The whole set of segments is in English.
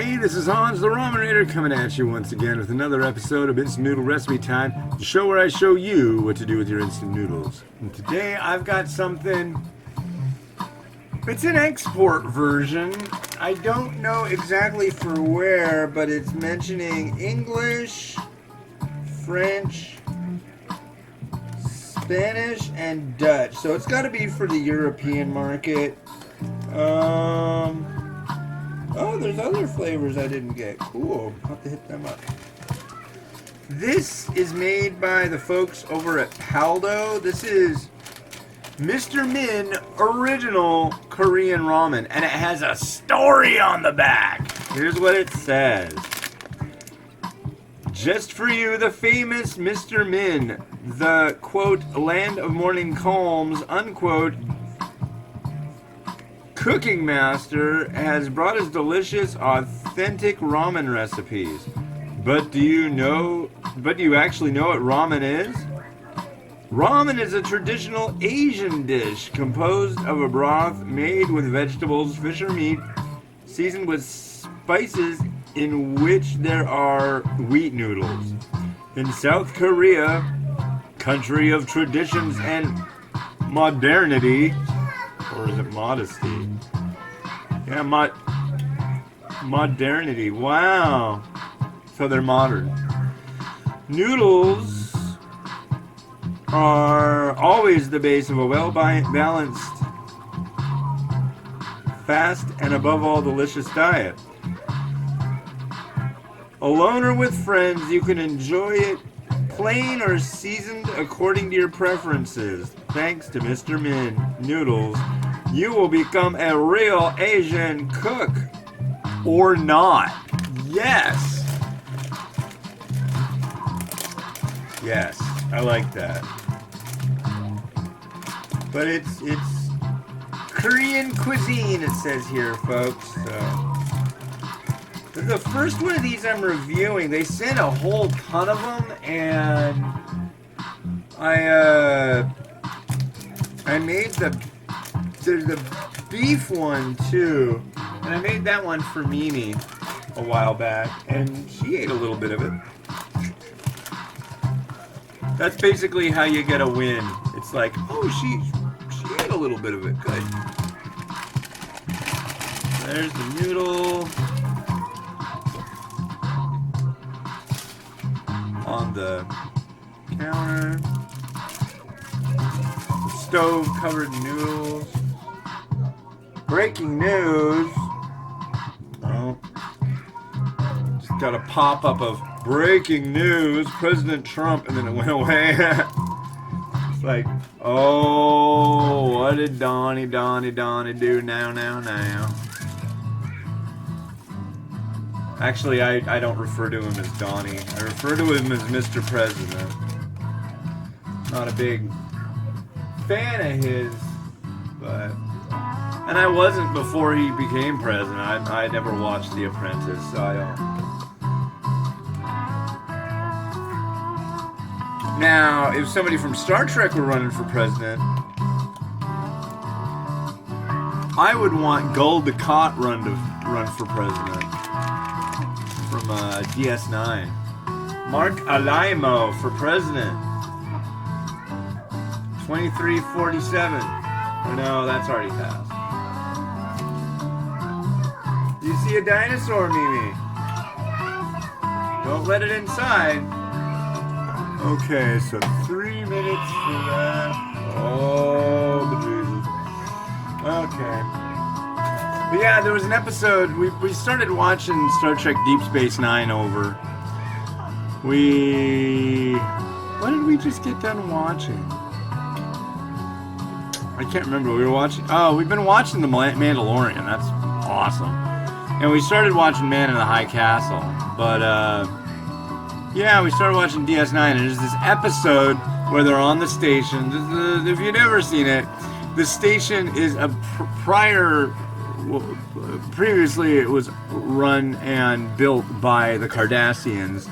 Hey, this is Hans the Ramen Raider coming at you once again with another episode of Instant Noodle Recipe Time, the show where I show you what to do with your instant noodles. And today I've got something, it's an export version. I don't know exactly for where, but it's mentioning English, French, Spanish, and Dutch. So it's got to be for the European market. Oh, there's other flavors I didn't get. Cool. I'll have to hit them up. This is made by the folks over at Paldo. This is Mr. Min Original Korean Ramen. And it has a story on the back. Here's what it says. Just for you, the famous Mr. Min, the, quote, land of morning calms, unquote, cooking master, has brought us delicious, authentic ramen recipes. But do you actually know what ramen is? Ramen is a traditional Asian dish composed of a broth made with vegetables, fish or meat, seasoned with spices in which there are wheat noodles. In South Korea, country of traditions and modernity, or is it modesty? Yeah, modernity. Wow. So they're modern. Noodles are always the base of a well-balanced, fast, and above all, delicious diet. Alone or with friends, you can enjoy it plain or seasoned according to your preferences. Thanks to Mr. Min Noodles, you will become a real Asian cook. Or not. Yes. Yes, I like that. But it's Korean cuisine, it says here, folks. So the first one of these I'm reviewing, they sent a whole ton of them, and I made the beef one too, and I made that one for Mimi a while back, and she ate a little bit of it. That's basically how you get a win. It's like, oh, she ate a little bit of it. Good. There's the noodle on the counter. The stove covered noodles. Breaking news. Oh. Just got a pop-up of breaking news. President Trump, and then it went away. It's like, oh, what did Donnie do now? Actually, I don't refer to him as Donnie. I refer to him as Mr. President. Not a big fan of his, but... And I wasn't before he became president. I never watched The Apprentice, so I don't. Now, if somebody from Star Trek were running for president, I would want Gul Dukat run for president from DS9. Mark Alaimo for president. 2347. Oh no, that's already passed. You see a dinosaur, Mimi? Don't let it inside. Okay, so 3 minutes for that. Oh, bejesus. Okay. But yeah, there was an episode, we started watching Star Trek Deep Space Nine over. What did we just get done watching? I can't remember. We've been watching The Mandalorian. That's awesome. And we started watching Man in the High Castle. But, yeah, we started watching DS9, and there's this episode where they're on the station. If you've never seen it, the station is a previously it was run and built by the Cardassians,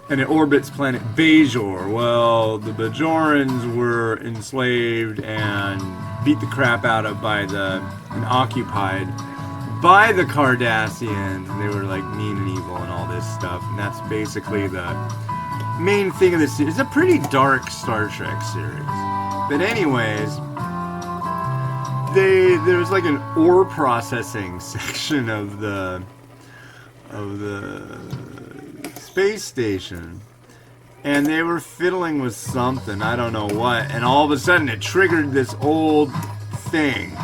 and it orbits planet Bajor. Well, the Bajorans were enslaved and beat the crap out of and occupied by the Cardassians. They were like mean and evil and all this stuff, and that's basically the main thing of this series. It's a pretty dark Star Trek series. But anyways, there's like an ore processing section of the space station, and they were fiddling with something, I don't know what, and all of a sudden it triggered this old thing,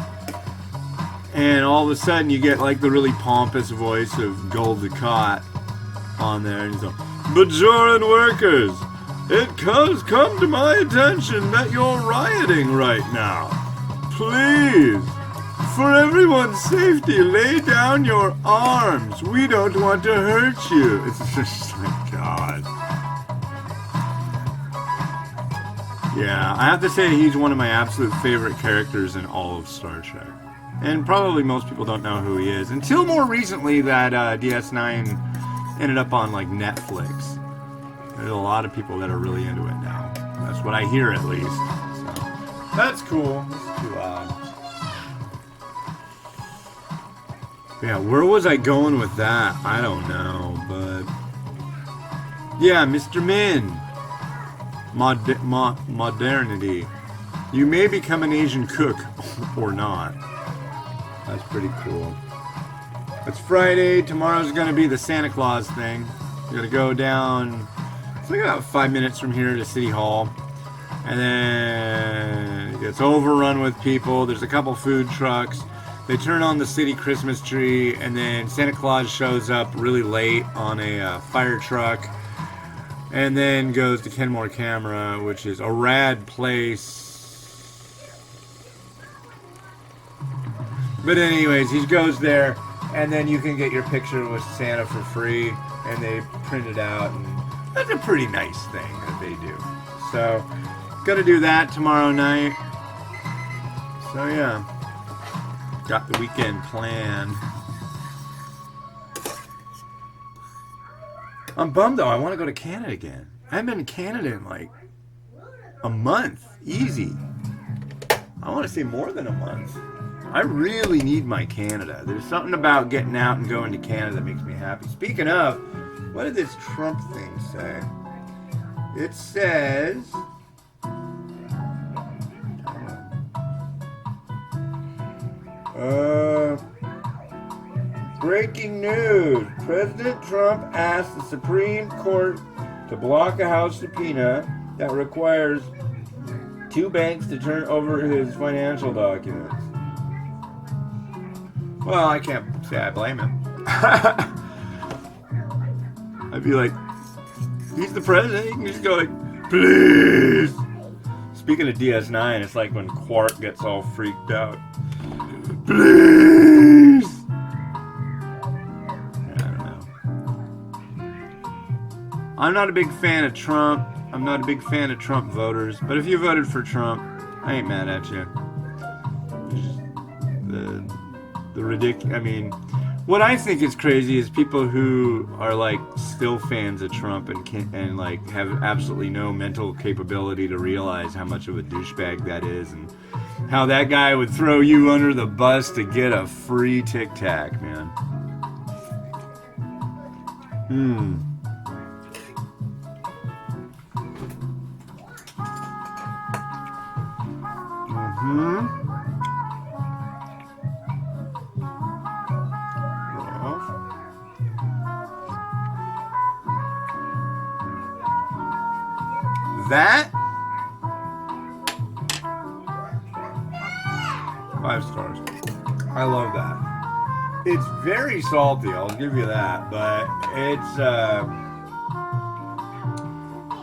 and all of a sudden you get like the really pompous voice of Gul Dukat on there, and he's like, "Bajoran workers, it has come to my attention that you're rioting right now. Please, for everyone's safety, lay down your arms. We don't want to hurt you." It's just like, God. Yeah, I have to say he's one of my absolute favorite characters in all of Star Trek. And probably most people don't know who he is. Until more recently that DS9 ended up on like Netflix. There's a lot of people that are really into it now. That's what I hear at least. So, that's cool. It's too loud. Yeah, where was I going with that? I don't know, but... Yeah, Mr. Min. Modernity. You may become an Asian cook, or not. That's pretty cool. It's Friday. Tomorrow's going to be the Santa Claus thing. We're going to go down... It's like about 5 minutes from here to City Hall. And then it gets overrun with people. There's a couple food trucks. They turn on the city Christmas tree, and then Santa Claus shows up really late on a fire truck, and then goes to Kenmore Camera, which is a rad place. But anyways, he goes there, and then you can get your picture with Santa for free, and they print it out, and that's a pretty nice thing that they do. So, gonna do that tomorrow night. So yeah. Got the weekend planned. I'm bummed though. I want to go to Canada again. I haven't been to Canada in like a month. Easy. I want to say more than a month. I really need my Canada. There's something about getting out and going to Canada that makes me happy. Speaking of, what did this Trump thing say? It says... breaking news. President Trump asked the Supreme Court to block a House subpoena that requires 2 banks to turn over his financial documents. Well, I can't say I blame him. I'd be like, he's the president. You can just go like, please. Speaking of DS9, it's like when Quark gets all freaked out. Please! I don't know. I'm not a big fan of Trump. I'm not a big fan of Trump voters. But if you voted for Trump, I ain't mad at you. The ridiculous... I mean, what I think is crazy is people who are like still fans of Trump and like have absolutely no mental capability to realize how much of a douchebag that is, and how that guy would throw you under the bus to get a free Tic Tac, man. That 5 stars. I love that. It's very salty, I'll give you that, but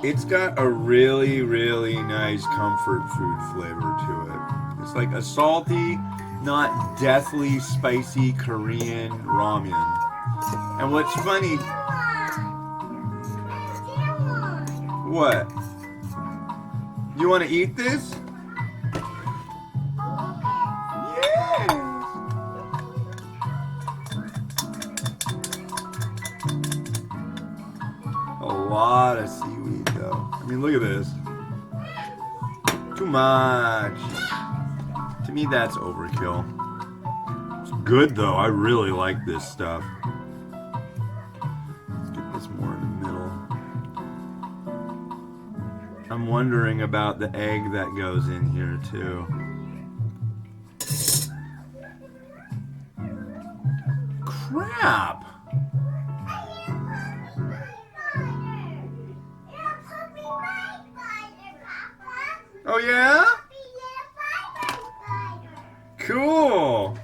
it's got a really, really nice comfort food flavor to it. It's like a salty, not deathly spicy Korean ramen. And what's funny... What? You want to eat this? Yes! A lot of seaweed, though. I mean, look at this. Too much. To me, that's overkill. It's good though. I really like this stuff. Let's get this more in the middle. I'm wondering about the egg that goes in here too. Crap! Oh yeah? Cool!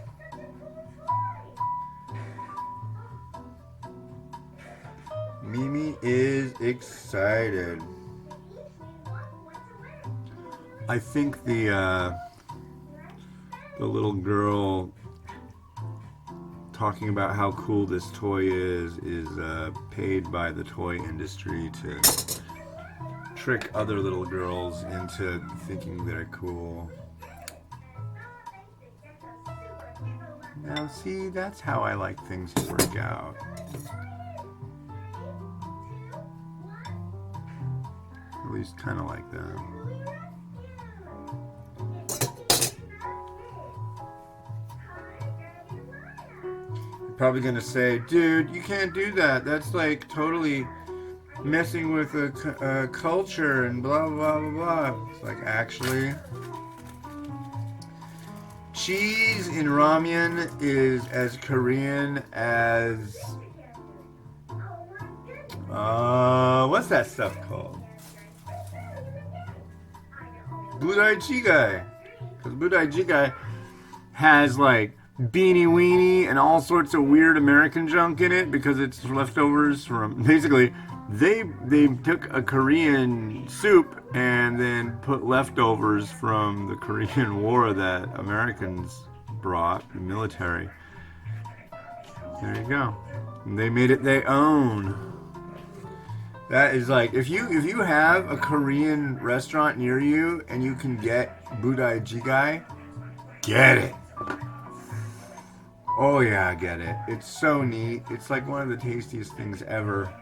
Mimi is excited. I think the little girl talking about how cool this toy is paid by the toy industry to trick other little girls into thinking they're cool. Now see, that's how I like things to work out. At least kind of like that. Probably gonna say, dude, you can't do that. That's like totally messing with a culture and blah blah blah blah. It's like, actually, cheese in ramen is as Korean as what's that stuff called? Budai Jigai. Because Budai Jigai has like beanie weenie and all sorts of weird American junk in it because it's leftovers from, basically they took a Korean soup and then put leftovers from the Korean War that Americans brought, the military. There you go. And they made it their own. That is like, if you have a Korean restaurant near you and you can get Budai Jigai, get it. Oh yeah, I get it. It's so neat. It's like one of the tastiest things ever.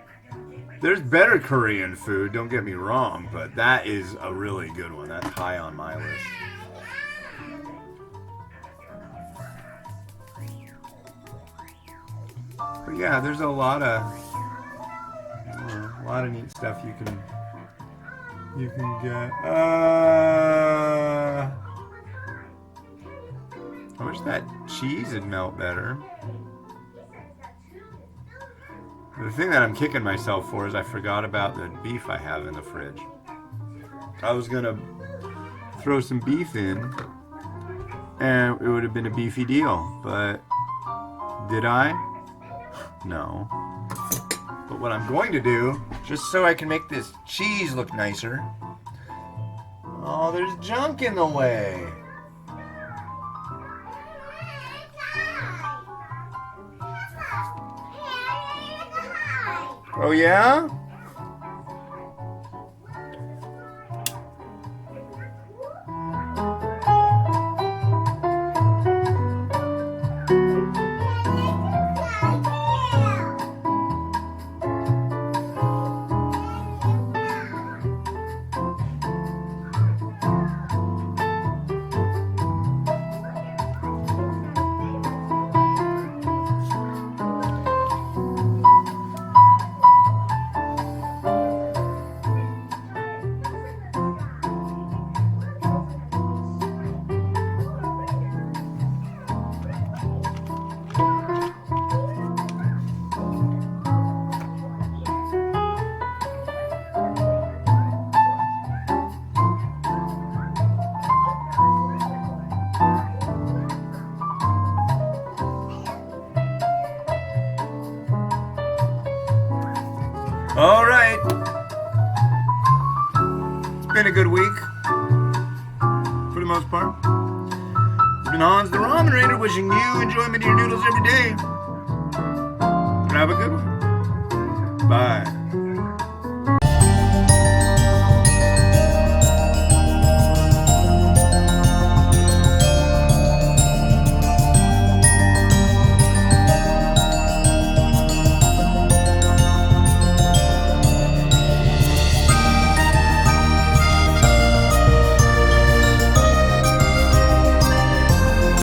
There's better Korean food, don't get me wrong, but that is a really good one. That's high on my list. But yeah, there's a lot of neat stuff you can get. I wish that cheese would melt better. The thing that I'm kicking myself for is I forgot about the beef I have in the fridge. I was gonna throw some beef in and it would have been a beefy deal, but did I? No. But what I'm going to do, just so I can make this cheese look nicer. Oh, there's junk in the way. Oh yeah? All right. It's been a good week, for the most part. It's been Hans the Ramen Raider wishing you enjoyment of your noodles every day. Have a good one. Bye.